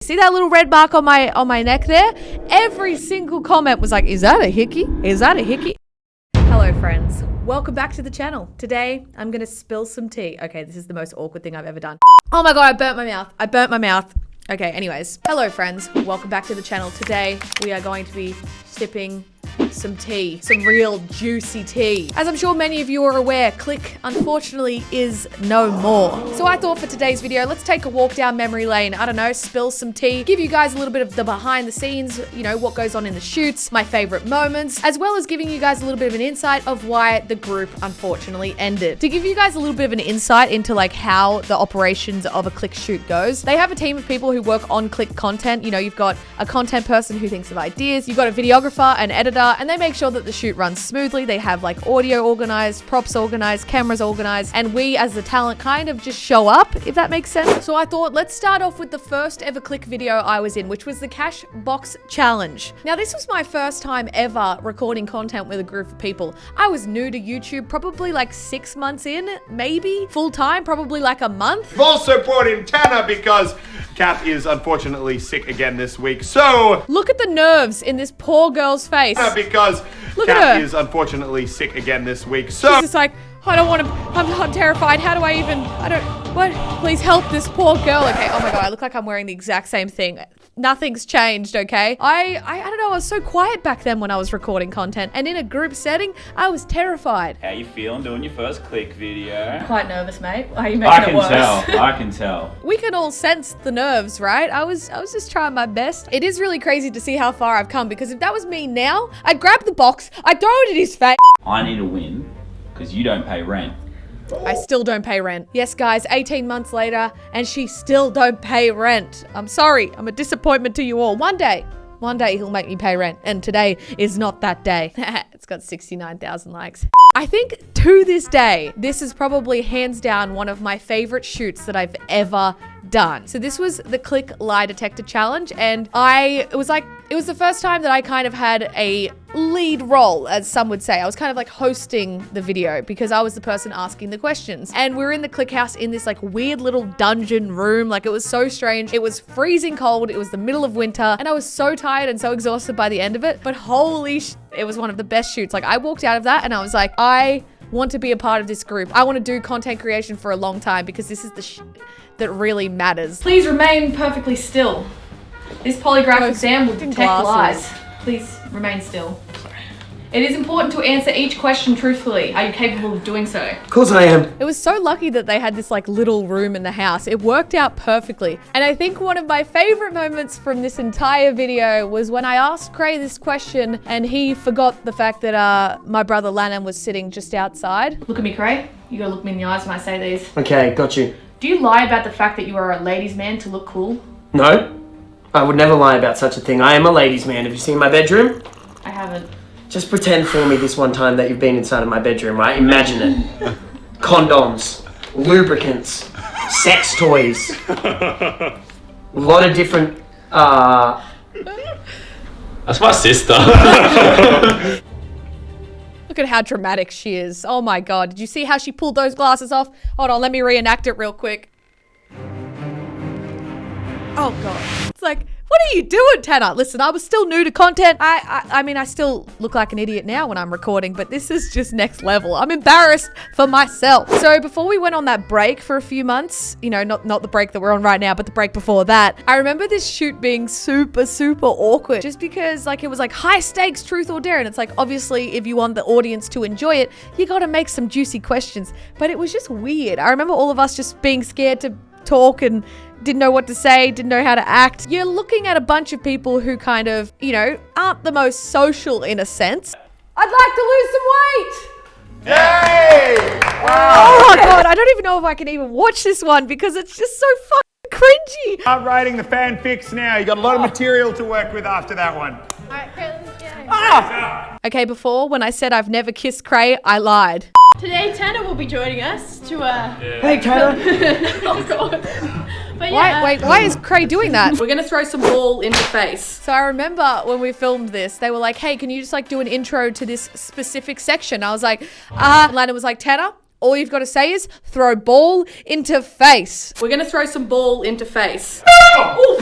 See that little red mark on my neck there? Every single comment was like, is that a hickey? Is that a hickey? Hello friends, welcome back to the channel. Today, I'm gonna spill some tea. Okay, this is the most awkward thing I've ever done. Oh my God, I burnt my mouth. Okay, anyways. Hello friends, welcome back to the channel. Today, we are going to be sipping some tea, some real juicy tea. As I'm sure many of you are aware, Click unfortunately is no more. So I thought for today's video, let's take a walk down memory lane. I don't know, spill some tea, give you guys a little bit of the behind the scenes, you know, what goes on in the shoots, my favorite moments, as well as giving you guys a little bit of an insight of why the group unfortunately ended. To give you guys a little bit of an insight into like how the operations of a Click shoot goes, they have a team of people who work on Click content. You know, you've got a content person who thinks of ideas, you've got a videographer, an editor, and they make sure that the shoot runs smoothly. They have like audio organized, props organized, cameras organized, and we as the talent kind of just show up, if that makes sense. So I thought, let's start off with the first ever Click video I was in, which was the Cash Box Challenge. Now, this was my first time ever recording content with a group of people. I was new to YouTube, probably like 6 months in, maybe full time, probably like a month. We've also brought in Tannar because Kat is unfortunately sick again this week. So look at the nerves in this poor girl's face. Because Kat is unfortunately sick again this week. So she's just like, I don't want to, I'm terrified. How do I even, what? Please help this poor girl. Okay, oh my God, I look like I'm wearing the exact same thing. Nothing's changed, okay? I don't know, I was so quiet back then when I was recording content, and in a group setting, I was terrified. How you feeling doing your first Click video? Quite nervous, mate. Why are you making it worse? I can tell. We can all sense the nerves, right? I was just trying my best. It is really crazy to see how far I've come, because if that was me now, I'd grab the box, I'd throw it at his face. I need to win, because you don't pay rent. I still don't pay rent. Yes, guys, 18 months later, and she still don't pay rent. I'm sorry. I'm a disappointment to you all. One day he'll make me pay rent, and today is not that day. It's got 69,000 likes. I think to this day, this is probably hands down one of my favorite shoots that I've ever done. So this was the Click Lie Detector Challenge, and it was the first time that I kind of had a lead role, as some would say. I was kind of like hosting the video because I was the person asking the questions. And we were in the Click house in this like weird little dungeon room. Like, it was so strange. It was freezing cold. It was the middle of winter, and I was so tired and so exhausted by the end of it. But holy it was one of the best shoots. Like, I walked out of that and I was like, I want to be a part of this group. I want to do content creation for a long time because this is the that really matters. Please remain perfectly still. This polygraph exam will detect lies. Please remain still. It is important to answer each question truthfully. Are you capable of doing so? Of course I am. It was so lucky that they had this like little room in the house. It worked out perfectly. And I think one of my favorite moments from this entire video was when I asked Cray this question and he forgot the fact that my brother Lanham was sitting just outside. Look at me, Cray. You gotta look me in the eyes when I say these. Okay, got you. Do you lie about the fact that you are a ladies' man to look cool? No, I would never lie about such a thing. I am a ladies' man. Have you seen my bedroom? I haven't. Just pretend for me this one time that you've been inside of my bedroom, right? Imagine it. Condoms, lubricants, sex toys. A lot of different, That's my sister. Look at how dramatic she is. Oh my God. Did you see how she pulled those glasses off? Hold on, let me reenact it real quick. Oh God. It's like, what are you doing, Tannar? Listen, I was still new to content. I mean, I still look like an idiot now when I'm recording, but this is just next level. I'm embarrassed for myself. So before we went on that break for a few months, you know, not the break that we're on right now, but the break before that, I remember this shoot being super, super awkward just because like it was like high stakes, truth or dare. And it's like, obviously, if you want the audience to enjoy it, you got to make some juicy questions. But it was just weird. I remember all of us just being scared to talk and didn't know what to say, didn't know how to act. You're looking at a bunch of people who kind of, you know, aren't the most social in a sense. I'd like to lose some weight. yay! Oh my God, I don't even know if I can even watch this one because it's just so fucking cringy. Start writing the fanfics now. You got a lot of material to work with after that one. Okay, before when I said I've never kissed Cray, I lied. Today, Tannar will be joining us to, Hey, Tannar. Oh God. But yeah, Why is Cray doing that? We're gonna throw some ball in the face. So I remember when we filmed this, they were like, hey, can you just like do an intro to this specific section? I was like, Lana was like, Tannar, All you've got to say is throw ball into face. We're gonna throw some ball into face. Well,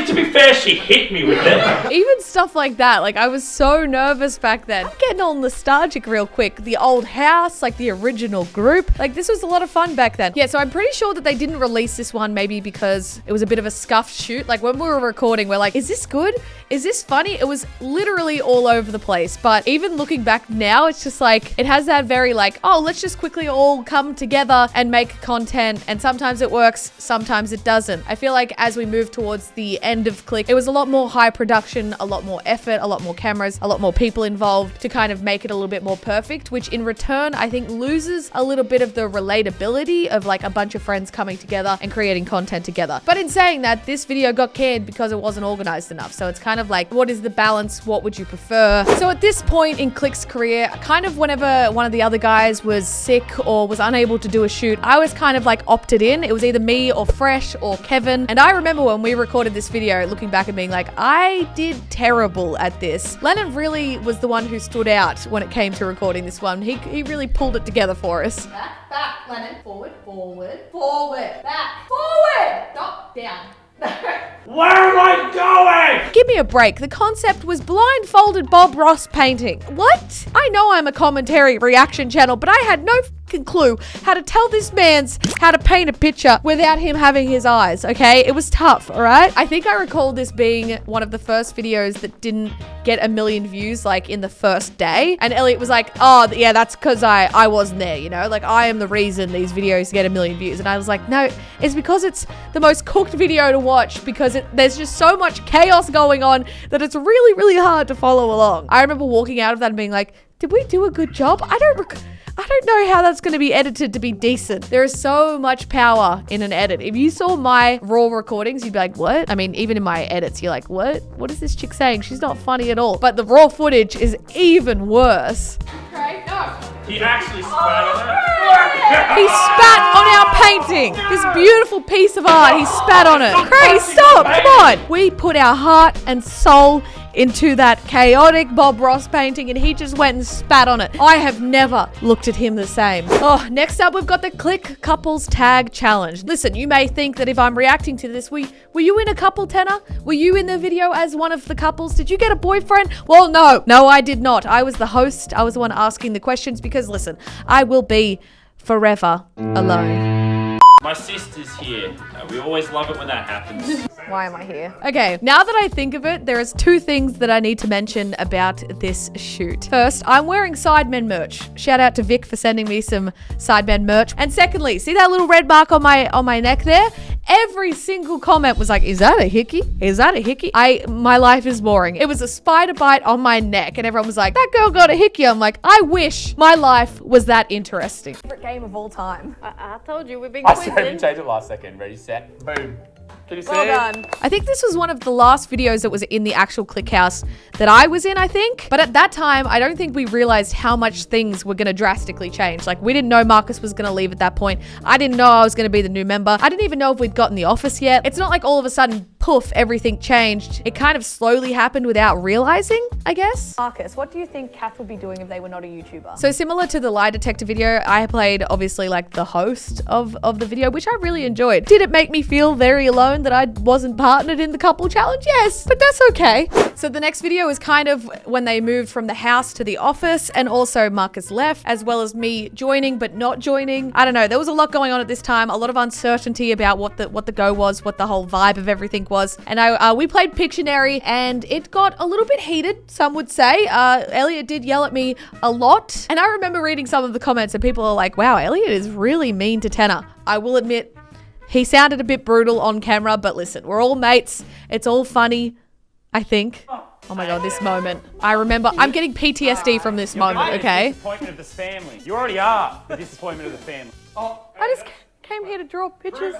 to be fair, she hit me with it. Even stuff like that, like I was so nervous back then. I'm getting all nostalgic real quick. The old house, like the original group, like this was a lot of fun back then. Yeah, so I'm pretty sure that they didn't release this one maybe because it was a bit of a scuffed shoot. Like when we were recording, we're like, is this good? Is this funny? It was literally all over the place. But even looking back now, it's just like, it has that very like, oh, let's just quickly all come together and make content. And sometimes it works, sometimes it doesn't. I feel like as we move towards the end of Click, it was a lot more high production, a lot more effort, a lot more cameras, a lot more people involved to kind of make it a little bit more perfect, which in return, I think loses a little bit of the relatability of like a bunch of friends coming together and creating content together. But in saying that, this video got canned because it wasn't organized enough. So it's kind of like, what is the balance? What would you prefer? So at this point in Click's career, kind of whenever one of the other guys was sick or was unable to do a shoot, I was kind of like opted in. It was either me or Fresh or Kevin. And I remember when we recorded this video, looking back and being like, I did terrible at this. Lennon really was the one who stood out when it came to recording this one. He really pulled it together for us. Back, Lennon. Forward, forward, forward, back, forward. Stop, down. Where am I going? Give me a break. The concept was blindfolded Bob Ross painting. What? I know I'm a commentary reaction channel, but I had no clue how to tell this man's how to paint a picture without him having his eyes, okay? It was tough, all right? I think I recall this being one of the first videos that didn't get 1 million views like in the first day. And Elliot was like, oh yeah, that's because I wasn't there, you know? Like I am the reason these videos get 1 million views. And I was like, no, it's because it's the most cooked video to watch because there's just so much chaos going on that it's really, really hard to follow along. I remember walking out of that and being like, did we do a good job? I don't know how that's going to be edited to be decent. There is so much power in an edit. If you saw my raw recordings, you'd be like, what? I mean, even in my edits, you're like, what? What is this chick saying? She's not funny at all. But the raw footage is even worse. Okay, no. He actually spat on it. He spat on our painting. This beautiful piece of art. He spat on it. Craig, stop. Come on. We put our heart and soul into that chaotic Bob Ross painting and he just went and spat on it. I have never looked at him the same. Oh, next up we've got the Click Couples Tag Challenge. Listen, you may think that if I'm reacting to this, were you in a couple, Tannar? Were you in the video as one of the couples? Did you get a boyfriend? Well, no, I did not. I was the host. I was the one asking the questions because listen, I will be forever alone. My sister's here. We always love it when that happens. Why am I here? Okay, now that I think of it, there is 2 things that I need to mention about this shoot. First, I'm wearing Sidemen merch. Shout out to Vic for sending me some Sidemen merch. And secondly, see that little red mark on my neck there? Every single comment was like, is that a hickey? Is that a hickey? My life is boring. It was a spider bite on my neck and everyone was like, that girl got a hickey. I'm like, I wish my life was that interesting. Favorite game of all time. I told you we've been I quizzing. said we changed it last second. Ready, set, boom. Can you see Well it? done. I think this was one of the last videos that was in the actual Click house that I was in, I think. But at that time, I don't think we realized how much things were going to drastically change. Like, we didn't know Marcus was going to leave at that point. I didn't know I was going to be the new member. I didn't even know if we'd gotten the office yet. It's not like all of a sudden, poof, everything changed. It kind of slowly happened without realizing, I guess. Marcus, what do you think Kath would be doing if they were not a YouTuber? So similar to the lie detector video, I played obviously like the host of the video, which I really enjoyed. Did it make me feel very alone that I wasn't partnered in the couple challenge? Yes, but that's okay. So the next video is kind of when they moved from the house to the office and also Marcus left, as well as me joining but not joining. I don't know, there was a lot going on at this time, a lot of uncertainty about what the go was, what the whole vibe of everything was. And we played Pictionary and it got a little bit heated, some would say. Elliot did yell at me a lot. And I remember reading some of the comments and people are like, wow, Elliot is really mean to Tannar. I will admit, he sounded a bit brutal on camera, but listen, we're all mates. It's all funny, I think. Oh my God, this moment. I remember, I'm getting PTSD from this moment, okay? The disappointment of this family. You already are the disappointment of the family. I just came here to draw pictures.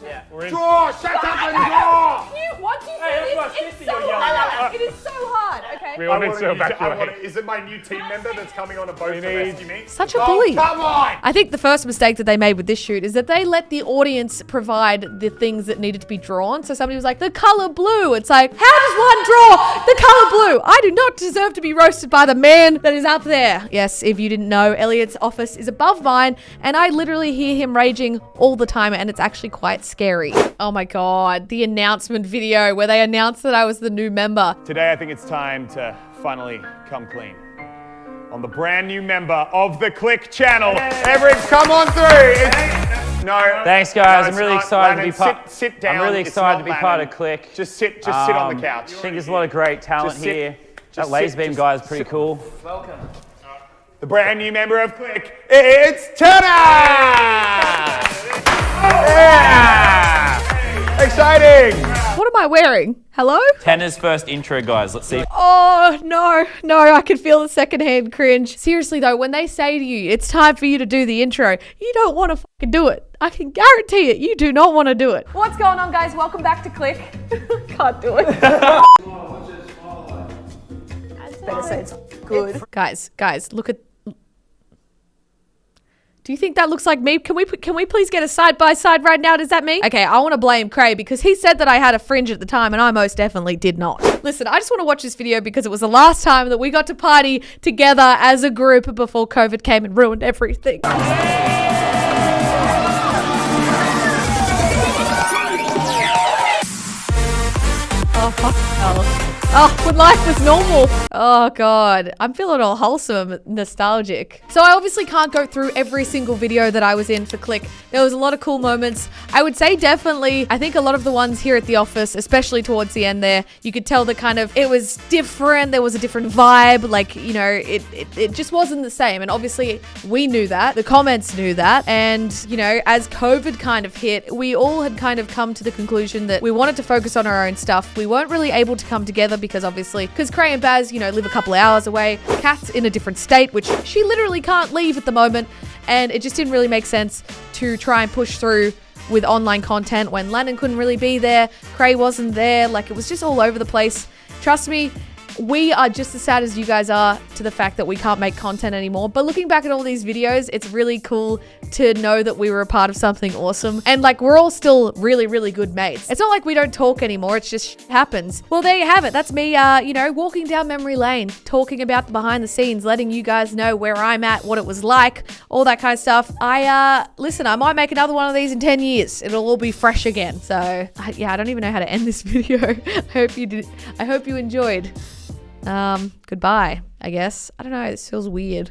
Yeah, we're in. Draw! Shut up and draw! Once you Hey, say that's my this, it's sister so you're yelling hard. at. It is so hard, okay? We all need to I evacuate. want is it my new team member that's coming on a boat to rescue me? Such a bully. Come on! I think the first mistake that they made with this shoot is that they let the audience provide the things that needed to be drawn. So somebody was like, the color blue. It's like, how does one draw the color blue? I do not deserve to be roasted by the man that is up there. Yes, if you didn't know, Elliot's office is above mine, and I literally hear him raging all the time, and it's actually quite scary. Oh my God, the announcement video where they announced that I was the new member. Today I think it's time to finally come clean on the brand new member of the Click channel. Everett, come on through. No. Thanks, guys. No, I'm really it's excited not. to be Lennon, part. sit down. I'm really It's excited not to be part of Lennon. Click. Just sit on the couch. I think there's a lot of great talent Just sit. here. Just That laser sit. beam Just guy is pretty sit. cool. The brand new member of Click, it's Tannar! Yeah! Exciting! What am I wearing? Hello? Tannar's first intro, guys. Let's see. Oh, no, I can feel the secondhand cringe. Seriously though, when they say to you, it's time for you to do the intro, you don't want to fucking do it. I can guarantee it, you do not want to do it. What's going on, guys? Welcome back to Click. Can't do it. Better say it's good. Guys, look at... Do you think that looks like me? Can we please get a side by side right now? Is that me? Okay, I want to blame Cray because he said that I had a fringe at the time and I most definitely did not. Listen, I just want to watch this video because it was the last time that we got to party together as a group before COVID came and ruined everything. Oh, fuck hell. Oh, when life was normal. Oh God, I'm feeling all wholesome and nostalgic. So I obviously can't go through every single video that I was in for Click. There was a lot of cool moments. I would say definitely, I think a lot of the ones here at the office, especially towards the end there, you could tell that kind of, it was different. There was a different vibe. Like, you know, it just wasn't the same. And obviously we knew that, the comments knew that. And, you know, as COVID kind of hit, we all had kind of come to the conclusion that we wanted to focus on our own stuff. We weren't really able to come together because Cray and Baz, you know, live a couple of hours away. Kat's in a different state, which she literally can't leave at the moment. And it just didn't really make sense to try and push through with online content when Lennon couldn't really be there. Cray wasn't there. Like, it was just all over the place. Trust me, we are just as sad as you guys are to the fact that we can't make content anymore. But looking back at all these videos, it's really cool to know that we were a part of something awesome. And like, we're all still really, really good mates. It's not like we don't talk anymore. It's just shit happens. Well, there you have it. That's me, you know, walking down memory lane, talking about the behind the scenes, letting you guys know where I'm at, what it was like, all that kind of stuff. Listen, I might make another one of these in 10 years. It'll all be fresh again. So yeah, I don't even know how to end this video. I hope you enjoyed. Goodbye, I guess. I don't know, this feels weird.